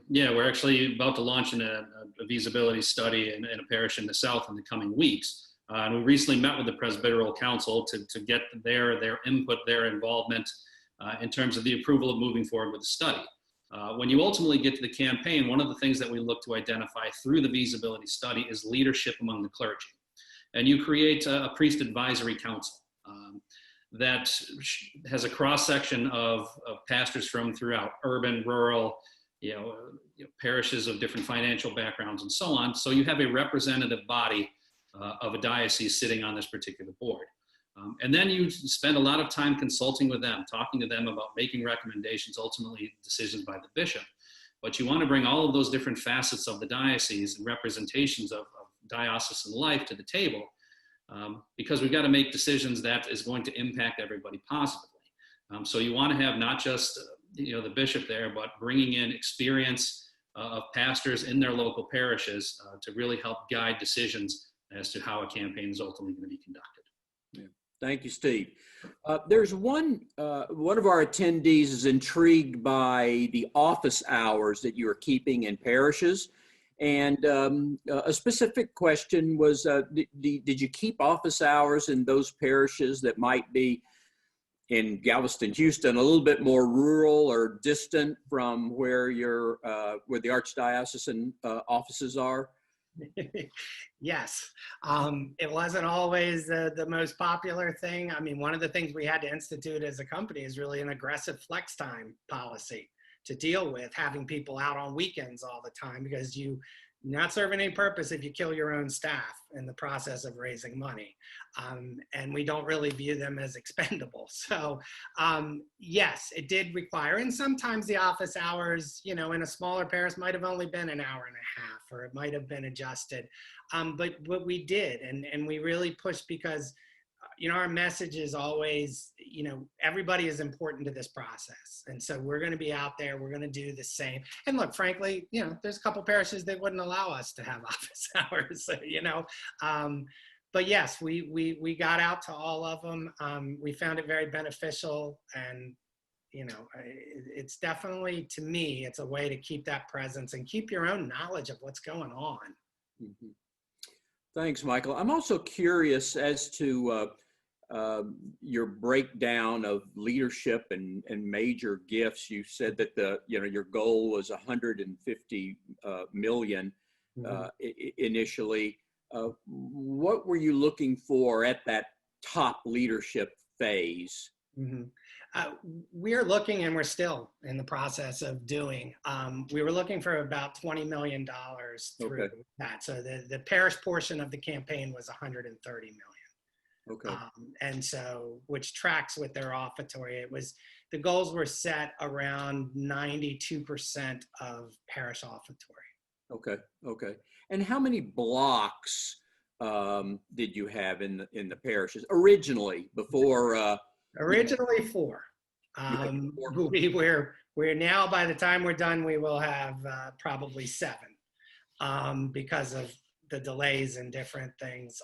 Yeah, we're actually about to launch a feasibility study in a parish in the South in the coming weeks. And we recently met with the Presbyteral Council to get their input, their involvement in terms of the approval of moving forward with the study. When you ultimately get to the campaign, one of the things that we look to identify through the feasibility study is leadership among the clergy. And you create a priest advisory council that has a cross-section of pastors from throughout urban, rural, parishes of different financial backgrounds and so on. So you have a representative body of a diocese sitting on this particular board. And then you spend a lot of time consulting with them, talking to them about making recommendations, ultimately decisions by the bishop. But you want to bring all of those different facets of the diocese and representations of diocesan life to the table because we've got to make decisions that is going to impact everybody positively. So you want to have not just the bishop there, but bringing in experience of pastors in their local parishes to really help guide decisions as to how a campaign is ultimately going to be conducted. Yeah. Thank you, Steve. There's one of our attendees is intrigued by the office hours that you are keeping in parishes. And a specific question was, did you keep office hours in those parishes that might be in Galveston, Houston, a little bit more rural or distant from where where the archdiocesan offices are? Yes. It wasn't always the most popular thing. I mean, one of the things we had to institute as a company is really an aggressive flex time policy to deal with having people out on weekends all the time, because you're not serving any purpose if you kill your own staff in the process of raising money. And we don't really view them as expendable. So yes, it did require, and sometimes the office hours, in a smaller parish might have only been an hour and a half, or it might have been adjusted. But what we did, and we really pushed, because our message is always, everybody is important to this process. And so we're going to be out there, we're going to do the same. And look, frankly, there's a couple parishes that wouldn't allow us to have office hours, but yes, we got out to all of them. We found it very beneficial, and, it's definitely, to me, it's a way to keep that presence and keep your own knowledge of what's going on. Mm-hmm. Thanks, Michael. I'm also curious as to your breakdown of leadership and major gifts. You said that your goal was 150 million initially. What were you looking for at that top leadership phase? Mm-hmm. We're looking, and we're still in the process of doing, we were looking for about $20 million through that. So the parish portion of the campaign was 130 million. Okay. And so, which tracks with their offertory. The goals were set around 92% of parish offertory. Okay. And how many blocks did you have in the parishes originally before? Originally 4. We're now, by the time we're done, we will have probably 7 because of the delays and different things.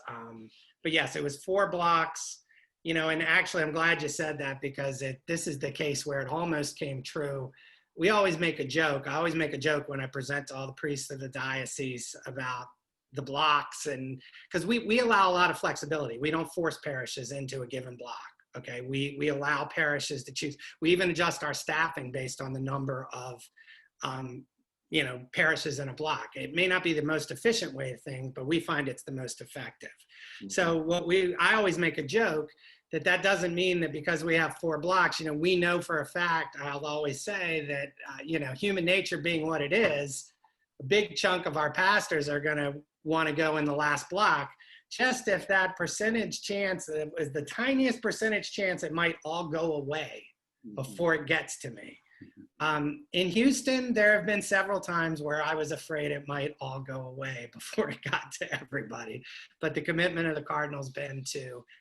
But yes, it was 4 blocks, and actually I'm glad you said that, because this is the case where it almost came true. We always make a joke. I always make a joke when I present to all the priests of the diocese about the blocks, and because we allow a lot of flexibility. We don't force parishes into a given block. Okay, we allow parishes to choose. We even adjust our staffing based on the number of, parishes in a block. It may not be the most efficient way of things, but we find it's the most effective. Mm-hmm. So I always make a joke that doesn't mean that because we have 4 blocks, we know for a fact, I'll always say that, human nature being what it is, a big chunk of our pastors are going to want to go in the last block. Just if that percentage chance is the tiniest percentage chance, it might all go away before it gets to me. In Houston, there have been several times where I was afraid it might all go away before it got to everybody. But the commitment of the Cardinal's been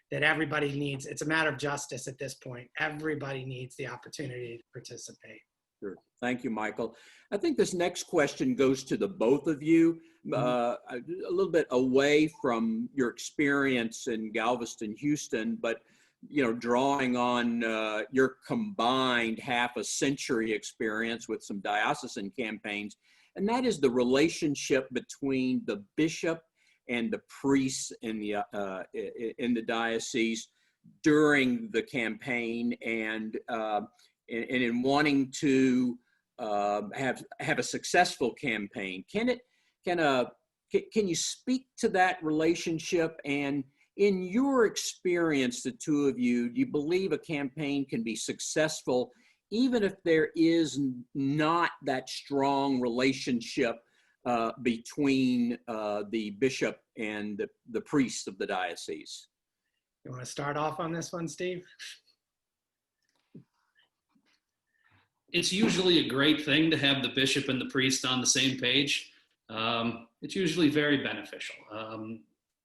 that everybody needs, it's a matter of justice at this point. Everybody needs the opportunity to participate. Sure. Thank you, Michael. I think this next question goes to the both of you, a little bit away from your experience in Galveston, Houston, but drawing on your combined half a century experience with some diocesan campaigns, and that is the relationship between the bishop and the priests in the diocese during the campaign, and in wanting to have a successful campaign. Can you speak to that relationship? And in your experience, the two of you, do you believe a campaign can be successful even if there is not that strong relationship between the bishop and the priests of the diocese? You want to start off on this one, Steve? It's usually a great thing to have the bishop and the priest on the same page. It's usually very beneficial.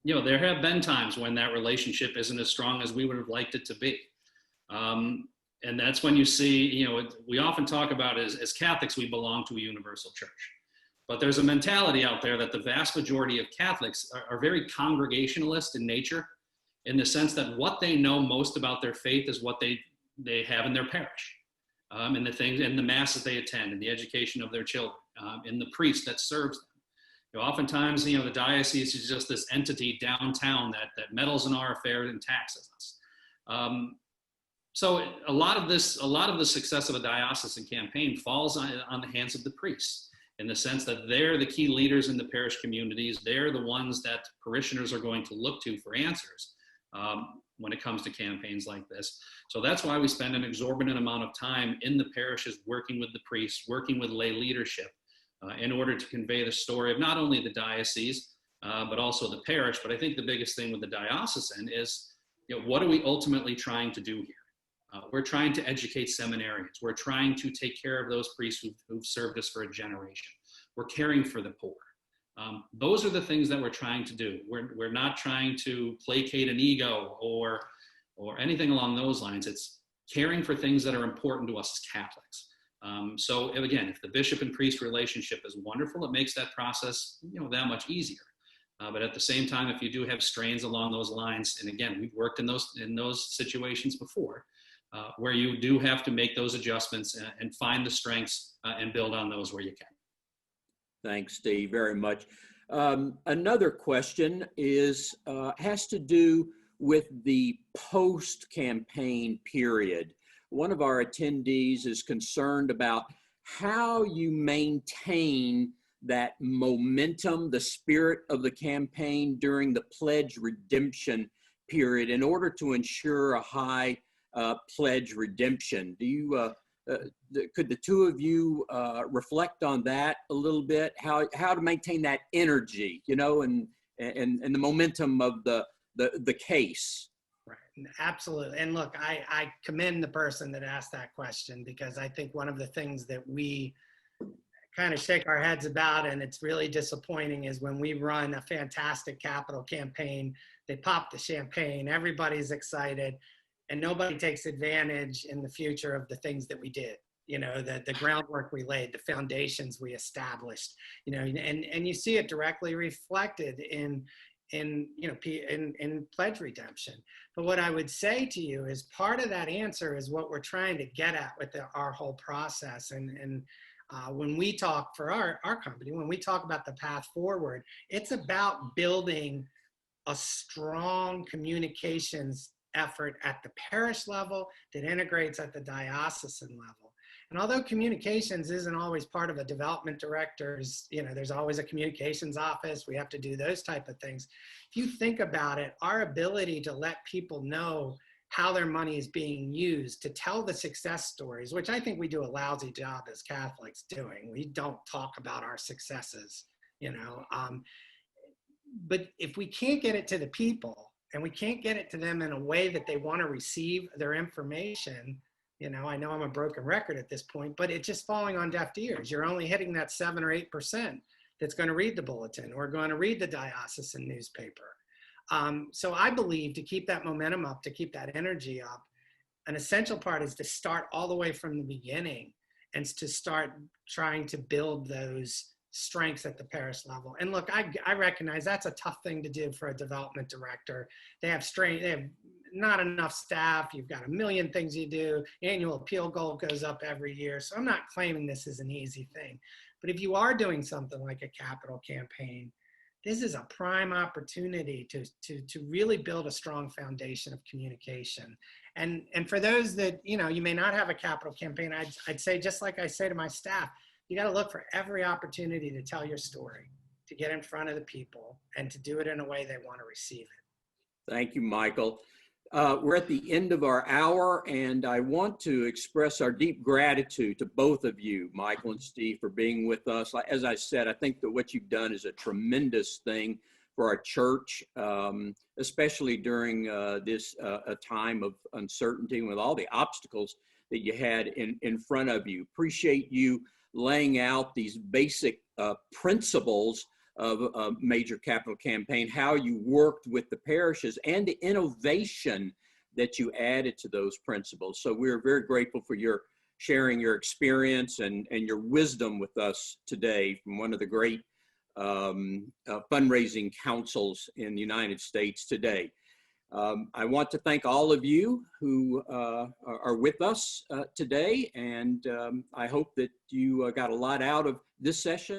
there have been times when that relationship isn't as strong as we would have liked it to be. And that's when you see, we often talk about as Catholics, we belong to a universal church. But there's a mentality out there that the vast majority of Catholics are very congregationalist in nature, in the sense that what they know most about their faith is what they have in their parish, and the things, and the masses they attend, and the education of their children, and the priest that serves them. Oftentimes, the diocese is just this entity downtown that meddles in our affairs and taxes us. So a lot of the success of a diocesan campaign falls on the hands of the priests, in the sense that they're the key leaders in the parish communities. They're the ones that parishioners are going to look to for answers when it comes to campaigns like this. So that's why we spend an exorbitant amount of time in the parishes working with the priests, working with lay leadership, in order to convey the story of not only the diocese, but also the parish. But I think the biggest thing with the diocesan is, what are we ultimately trying to do here? We're trying to educate seminarians. We're trying to take care of those priests who've served us for a generation. We're caring for the poor. Those are the things that we're trying to do. We're not trying to placate an ego or anything along those lines. It's caring for things that are important to us as Catholics. So again, if the bishop and priest relationship is wonderful, it makes that process that much easier. But at the same time, if you do have strains along those lines, and again, we've worked in those situations before, where you do have to make those adjustments and find the strengths and build on those where you can. Thanks, Steve, very much. Another question has to do with the post-campaign period. One of our attendees is concerned about how you maintain that momentum, the spirit of the campaign during the pledge redemption period in order to ensure a high pledge redemption. Could the two of you reflect on that a little bit? How to maintain that energy, and the momentum of the case? Right, absolutely. And look, I commend the person that asked that question, because I think one of the things that we kind of shake our heads about, and it's really disappointing, is when we run a fantastic capital campaign, they pop the champagne, everybody's excited, and nobody takes advantage in the future of the things that we did, the groundwork we laid, the foundations we established, and you see it directly reflected in pledge redemption. But what I would say to you is part of that answer is what we're trying to get at with our whole process. And when we talk for our company, when we talk about the path forward, it's about building a strong communications effort at the parish level that integrates at the diocesan level. And although communications isn't always part of a development director's, there's always a communications office, we have to do those type of things. If you think about it, our ability to let people know how their money is being used, to tell the success stories, which I think we do a lousy job as Catholics doing. We don't talk about our successes, but if we can't get it to the people, and we can't get it to them in a way that they want to receive their information, I know I'm a broken record at this point, but it's just falling on deaf ears. You're only hitting that 7 or 8% that's going to read the bulletin or going to read the diocesan newspaper. So I believe to keep that momentum up, to keep that energy up, an essential part is to start all the way from the beginning and to start trying to build those strengths at the parish level. And look, I recognize that's a tough thing to do for a development director. They have not enough staff. You've got a million things you do. Annual appeal goal goes up every year. So I'm not claiming this is an easy thing. But if you are doing something like a capital campaign, this is a prime opportunity to really build a strong foundation of communication. And for those that, you may not have a capital campaign, I'd say, just like I say to my staff, you got to look for every opportunity to tell your story, to get in front of the people, and to do it in a way they want to receive it. Thank you, Michael. We're at the end of our hour, and I want to express our deep gratitude to both of you, Michael and Steve, for being with us. As I said, I think that what you've done is a tremendous thing for our church, especially during this a time of uncertainty with all the obstacles that you had in front of you. Appreciate you laying out these basic principles of a major capital campaign, how you worked with the parishes and the innovation that you added to those principles. So we're very grateful for your sharing your experience and your wisdom with us today from one of the great fundraising councils in the United States today. I want to thank all of you who are with us today, and I hope that you got a lot out of this session.